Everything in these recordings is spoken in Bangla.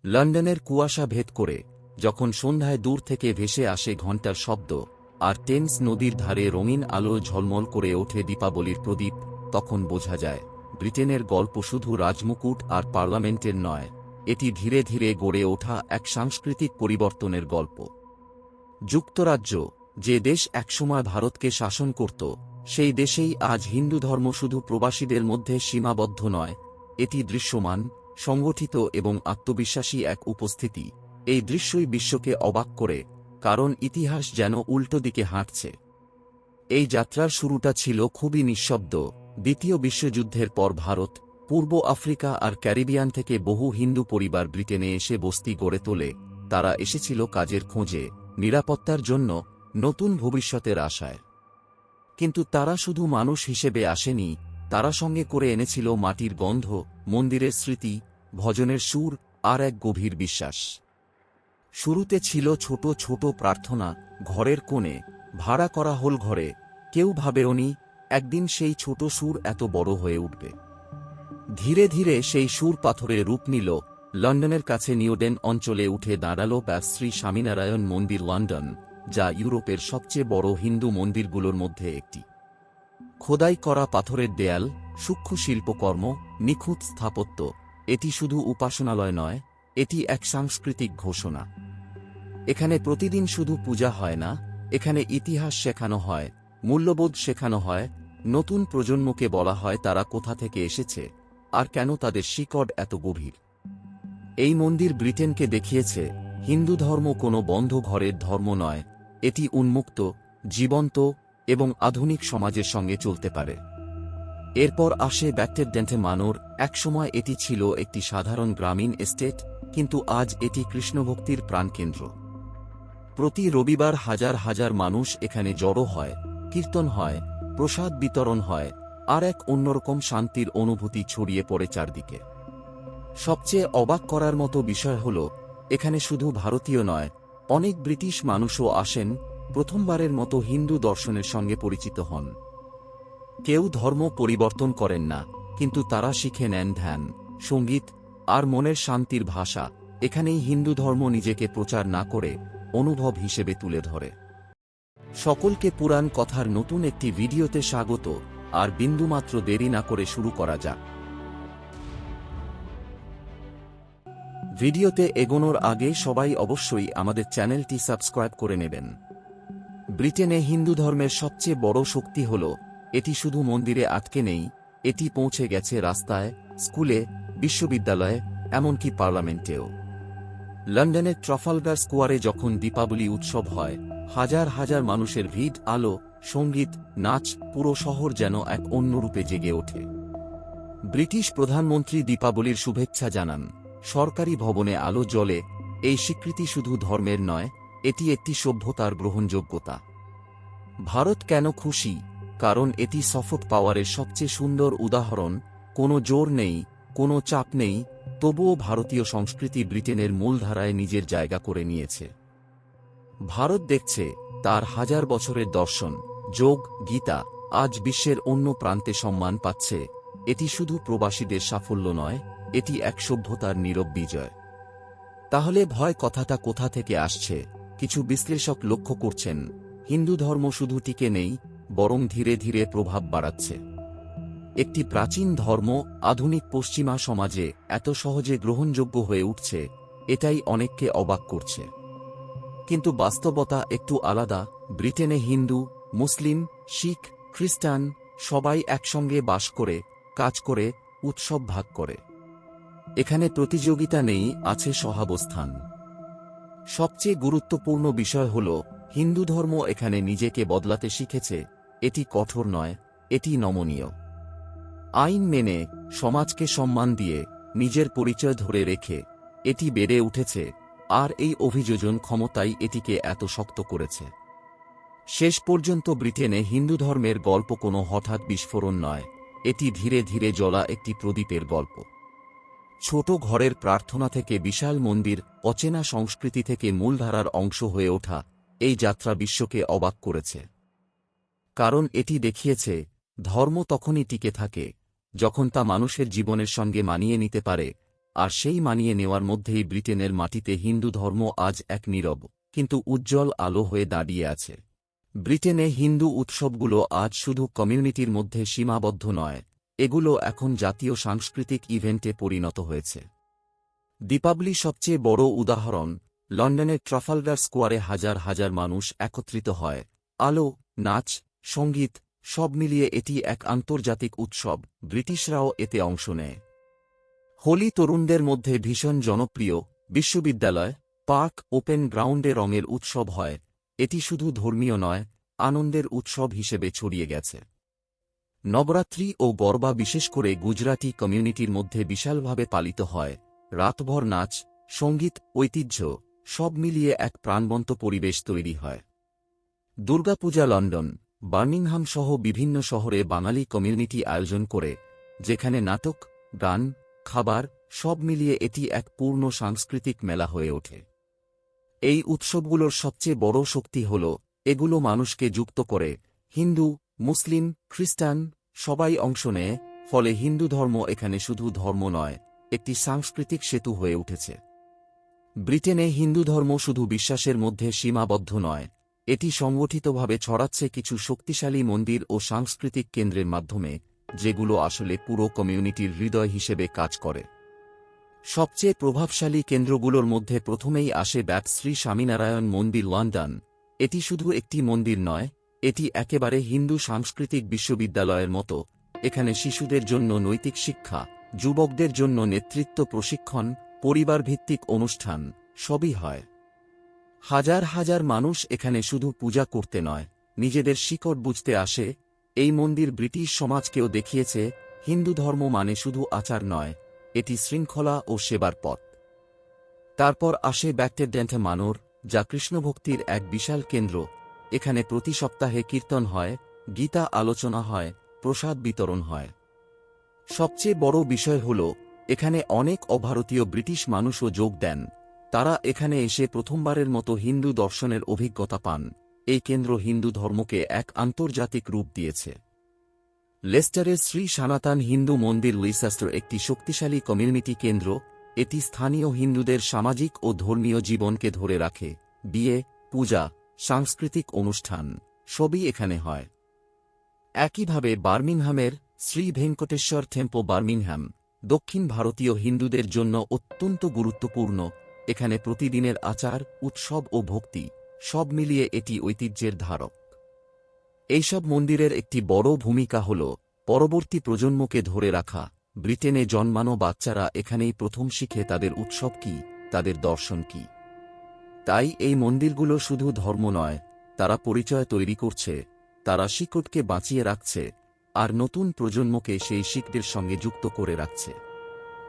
লন্ডনের কুয়াশা ভেদ করে যখন সন্ধ্যায় দূর থেকে ভেসে আসে ঘণ্টার শব্দ আর টেমস নদীর ধারে রঙিন আলো ঝলমল করে ওঠে দীপাবলির প্রদীপ, তখন বোঝা যায় ব্রিটেনের গল্প শুধু রাজমুকুট আর পার্লামেন্টের নয়, এটি ধীরে ধীরে গড়ে ওঠা এক সাংস্কৃতিক পরিবর্তনের গল্প। যুক্তরাজ্য, যে দেশ একসময় ভারতকে শাসন করত, সেই দেশেই আজ হিন্দু ধর্ম শুধু প্রবাসীদের মধ্যে সীমাবদ্ধ নয়, এটি দৃশ্যমান, সংগঠিত এবং আত্মবিশ্বাসী এক উপস্থিতি। এই দৃশ্যই বিশ্বকে অবাক করে, কারণ ইতিহাস যেন উল্টো দিকে হাঁটছে। এই যাত্রার শুরুটা ছিল খুবই নিঃশব্দ। দ্বিতীয় বিশ্বযুদ্ধের পর ভারত, পূর্ব আফ্রিকা আর ক্যারিবিয়ান থেকে বহু হিন্দু পরিবার ব্রিটেনে এসে বস্তি গড়ে তোলে। তারা এসেছিল কাজের খোঁজে, নিরাপত্তার জন্য, নতুন ভবিষ্যতের আশায়। কিন্তু তারা শুধু মানুষ হিসেবে আসেনি, তারা সঙ্গে করে এনেছিল মাটির গন্ধ, মন্দিরের স্মৃতি, ভজনের সুর আর এক গভীর বিশ্বাস। শুরুতে ছিল ছোট ছোট প্রার্থনা, ঘরের কোণে, ভাড়া করা হোল ঘরে। কেউ ভাবেওনি একদিন সেই ছোট সুর এত বড় হয়ে উঠবে। ধীরে ধীরে সেই সুর পাথরে রূপ নিল। লন্ডনের কাছে নিউডেন অঞ্চলে উঠে দাঁড়াল শ্রী স্বামীনারায়ণ মন্দির লন্ডন, যা ইউরোপের সবচেয়ে বড় হিন্দু মন্দিরগুলোর মধ্যে একটি। খোদাই করা পাথরের দেয়াল, সূক্ষ্ম শিল্পকর্ম, নিখুঁত স্থাপত্য, এটি শুধু উপাসনালয় নয়, এটি এক সাংস্কৃতিক ঘোষণা। এখানে প্রতিদিন শুধু পূজা হয় না, এখানে ইতিহাস শেখানো হয়, মূল্যবোধ শেখানো হয়। নতুন প্রজন্মকে বলা হয় তারা কোথা থেকে এসেছে আর কেন তাদের শিকড় এত গভীর। এই মন্দির ব্রিটেনকে দেখিয়েছে হিন্দু ধর্ম কোনো বন্ধ ঘরের ধর্ম নয়, এটি উন্মুক্ত, জীবন্ত এবং আধুনিক সমাজের সঙ্গে চলতে পারে। এরপর আসে ব্যাটেরডেন্টে মানোর। একসময় এটি ছিল একটি সাধারণ গ্রামীণ এস্টেট, কিন্তু আজ এটি কৃষ্ণভক্তির প্রাণকেন্দ্র। প্রতি রবিবার হাজার হাজার মানুষ এখানে জড়ো হয়, কীর্তন হয়, প্রসাদ বিতরণ হয়, আর এক অন্যরকম শান্তির অনুভূতি ছড়িয়ে পড়ে চারদিকে। সবচেয়ে অবাক করার মতো বিষয় হল, এখানে শুধু ভারতীয় নয়, অনেক ব্রিটিশ মানুষও আসেন, প্রথমবারের মতো হিন্দু দর্শনের সঙ্গে পরিচিত হন। কেউ ধর্ম পরিবর্তন করেন না, কিন্তু তারা শিখে নেন ধ্যান, সঙ্গীত আর মনের শান্তির ভাষা। এখানেই হিন্দু ধর্ম নিজেকে প্রচার না করে অনুভব হিসেবে তুলে ধরে। সকলকে পুরাণ কথার নতুন একটি ভিডিওতে স্বাগত, আর বিন্দুমাত্র দেরি না করে শুরু করা যাক। ভিডিওতে এগোনোর আগে সবাই অবশ্যই আমাদের চ্যানেলটি সাবস্ক্রাইব করে নেবেন। ব্রিটেনে হিন্দু ধর্মের সবচেয়ে বড় শক্তি হল, এটি শুধু মন্দিরে আটকে নেই, এটি পৌঁছে গেছে রাস্তায়, স্কুলে, বিশ্ববিদ্যালয়ে, এমনকি পার্লামেন্টেও। লন্ডনের ট্রাফালগার স্কোয়ারে যখন দীপাবলি উৎসব হয়, হাজার হাজার মানুষের ভিড়, আলো, সঙ্গীত, নাচ, পুরো শহর যেন এক অন্য রূপে জেগে ওঠে। ব্রিটিশ প্রধানমন্ত্রী দীপাবলির শুভেচ্ছা জানান, সরকারি ভবনে আলো জ্বলে। এই স্বীকৃতি শুধু ধর্মের নয়, এটি একটি সভ্যতার গ্রহণযোগ্যতা। ভারত কেন খুশি? কারণ এটি সফট পাওয়ারের সবচেয়ে সুন্দর উদাহরণ। কোনো জোর নেই, কোনো চাপ নেই, তবুও ভারতীয় সংস্কৃতি ব্রিটেনের মূলধারায় নিজের জায়গা করে নিয়েছে। ভারত দেখছে তার হাজার বছরের দর্শন, যোগ, গীতা আজ বিশ্বের অন্য প্রান্তে সম্মান পাচ্ছে। এটি শুধু প্রবাসীদের সাফল্য নয়, এটি এক সভ্যতার নীরব বিজয়। তাহলে ভয় কথাটা কোথা থেকে আসছে? কিছু বিশ্লেষক লক্ষ্য করছেন, হিন্দু ধর্ম শুধু টিকে নেই, বরং ধীরে ধীরে প্রভাব বাড়াচ্ছে। একটি প্রাচীন ধর্ম আধুনিক পশ্চিমা সমাজে এত সহজে গ্রহণযোগ্য হয়ে উঠছে, এটাই অনেককে অবাক করছে। কিন্তু বাস্তবতা একটু আলাদা। ব্রিটেনে হিন্দু, মুসলিম, শিখ, খ্রিস্টান সবাই একসঙ্গে বাস করে, কাজ করে, উৎসব ভাগ করে। এখানে প্রতিযোগিতা নেই, আছে সহাবস্থান। সবচেয়ে গুরুত্বপূর্ণ বিষয় হল, হিন্দু ধর্ম এখানে নিজেকে বদলাতে শিখেছে। এটি কঠোর নয়, এটি নমনীয়। আইন মেনে, সমাজকে সম্মান দিয়ে, নিজের পরিচয় ধরে রেখে এটি বেড়ে উঠেছে, আর এই অভিযোজন ক্ষমতাই এটিকে এত শক্ত করেছে। শেষ পর্যন্ত ব্রিটেনে হিন্দু ধর্মের গল্প কোনো হঠাৎ বিস্ফোরণ নয়, এটি ধীরে ধীরে জ্বলা একটি প্রদীপের গল্প। ছোট ঘরের প্রার্থনা থেকে বিশাল মন্দির, অচেনা সংস্কৃতি থেকে মূলধারার অংশ হয়ে ওঠা, এই যাত্রা বিশ্বকে অবাক করেছে। কারণ এটি দেখিয়েছে, ধর্ম তখনই টিকে থাকে যখন তা মানুষের জীবনের সঙ্গে মানিয়ে নিতে পারে, আর সেই মানিয়ে নেওয়ার মধ্যেই ব্রিটেনের মাটিতে হিন্দু ধর্ম আজ এক নীরব কিন্তু উজ্জ্বল আলো হয়ে দাঁড়িয়ে আছে। ব্রিটেনে হিন্দু উৎসবগুলো আজ শুধু কমিউনিটির মধ্যে সীমাবদ্ধ নয়, এগুলো এখন জাতীয় সাংস্কৃতিক ইভেন্টে পরিণত হয়েছে। দীপাবলি সবচেয়ে বড় উদাহরণ। লন্ডনের ট্রাফালগার স্কোয়ারে হাজার হাজার মানুষ একত্রিত হয়। আলো, নাচ, সঙ্গীত সব মিলিয়ে এটি এক আন্তর্জাতিক উৎসব। ব্রিটিশরাও এতে অংশ নেয়। হোলি তরুণদের মধ্যে ভীষণ জনপ্রিয়। বিশ্ববিদ্যালয়, পার্ক, ওপেন গ্রাউন্ডে রঙের উৎসব হয়। এটি শুধু ধর্মীয় নয়, আনন্দের উৎসব হিসেবে ছড়িয়ে গেছে। নবরাত্রি ও গরবা বিশেষ করে গুজরাটি কমিউনিটির মধ্যে বিশালভাবে পালিত হয়। রাতভর নাচ, সঙ্গীত, ঐতিহ্য সব মিলিয়ে এক প্রাণবন্ত পরিবেশ তৈরি হয়। দুর্গাপূজা লন্ডন, বার্মিংহাম সহ বিভিন্ন শহরে বাঙালি কমিউনিটি আয়োজন করে, যেখানে নাটক, গান, খাবার সব মিলিয়ে এটি এক পূর্ণ সাংস্কৃতিক মেলা হয়ে ওঠে। এই উৎসবগুলোর সবচেয়ে বড় শক্তি হল এগুলো মানুষকে যুক্ত করে। হিন্দু, মুসলিম, খ্রিস্টান সবাই অংশ নেয়, ফলে হিন্দু ধর্ম এখানে শুধু ধর্ম নয়, একটি সাংস্কৃতিক সেতু হয়ে উঠেছে। ব্রিটেনে হিন্দু ধর্ম শুধু বিশ্বাসের মধ্যে সীমাবদ্ধ নয়, এটি সংগঠিতভাবে ছড়াচ্ছে কিছু শক্তিশালী মন্দির ও সাংস্কৃতিক কেন্দ্রের মাধ্যমে, যেগুলো আসলে পুরো কমিউনিটির হৃদয় হিসেবে কাজ করে। সবচেয়ে প্রভাবশালী কেন্দ্রগুলোর মধ্যে প্রথমেই আসে শ্রী স্বামীনারায়ণ মন্দির লন্ডন। এটি শুধু একটি মন্দির নয়, এটি একেবারে হিন্দু সাংস্কৃতিক বিশ্ববিদ্যালয়ের মতো। এখানে শিশুদের জন্য নৈতিক শিক্ষা, যুবকদের জন্য নেতৃত্ব প্রশিক্ষণ, পরিবারভিত্তিক অনুষ্ঠান সবই হয়। হাজার হাজার মানুষ এখানে শুধু পূজা করতে নয়, নিজেদের শিকড় বুঝতে আসে। এই মন্দির ব্রিটিশ সমাজকেও দেখিয়েছে হিন্দু ধর্ম মানে শুধু আচার নয়, এটি শৃঙ্খলা ও সেবার পথ। তারপর আসে ব্যাকটেডেন্ট মানোর, যা কৃষ্ণভক্তির এক বিশাল কেন্দ্র। এখানে প্রতি সপ্তাহে কীর্তন হয়, গীতা আলোচনা হয়, প্রসাদ বিতরণ হয়। সবচেয়ে বড় বিষয় হল এখানে অনেক অভারতীয় ব্রিটিশ মানুষও যোগ দেন। তারা এখানে এসে প্রথমবারের মতো হিন্দু দর্শনের অভিজ্ঞতা পান। এই কেন্দ্র হিন্দু ধর্মকে এক আন্তর্জাতিক রূপ দিয়েছে। লেস্টারের শ্রী সনাতন হিন্দু মন্দির লিসেস্টার একটি শক্তিশালী কমিউনিটি কেন্দ্র। এটি স্থানীয় হিন্দুদের সামাজিক ও ধর্মীয় জীবনকে ধরে রাখে। বিয়ে, পূজা, সাংস্কৃতিক অনুষ্ঠান সবই এখানে হয়। একইভাবে বার্মিংহামের শ্রী ভেঙ্কটেশ্বর টেম্পল বার্মিংহাম দক্ষিণ ভারতীয় হিন্দুদের জন্য অত্যন্ত গুরুত্বপূর্ণ। এখানে প্রতিদিনের আচার, উৎসব ও ভক্তি সব মিলিয়ে এটি ঐতিহ্যের ধারক। এইসব মন্দিরের একটি বড় ভূমিকা হল পরবর্তী প্রজন্মকে ধরে রাখা। ব্রিটেনে জন্মানো বাচ্চারা এখানেই প্রথম শিখে তাদের উৎসব কি, তাদের দর্শন কি। তাই এই মন্দিরগুলো শুধু ধর্ম নয়, তারা পরিচয় তৈরি করছে, তারা শিকড়কে বাঁচিয়ে রাখছে আর নতুন প্রজন্মকে সেই শিকড়ের সঙ্গে যুক্ত করে রাখছে।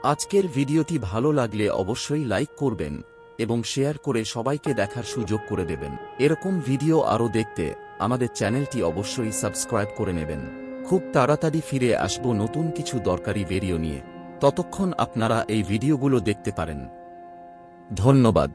আজকের ভিডিওটি ভালো লাগলে অবশ্যই লাইক করবেন এবং শেয়ার করে সবাইকে দেখার সুযোগ করে দেবেন। এরকম ভিডিও আরও দেখতে আমাদের চ্যানেলটি অবশ্যই সাবস্ক্রাইব করে নেবেন। খুব তাড়াতাড়ি ফিরে আসব নতুন কিছু দরকারি ভিডিও নিয়ে। ততক্ষণ আপনারা এই ভিডিওগুলো দেখতে পারেন। ধন্যবাদ।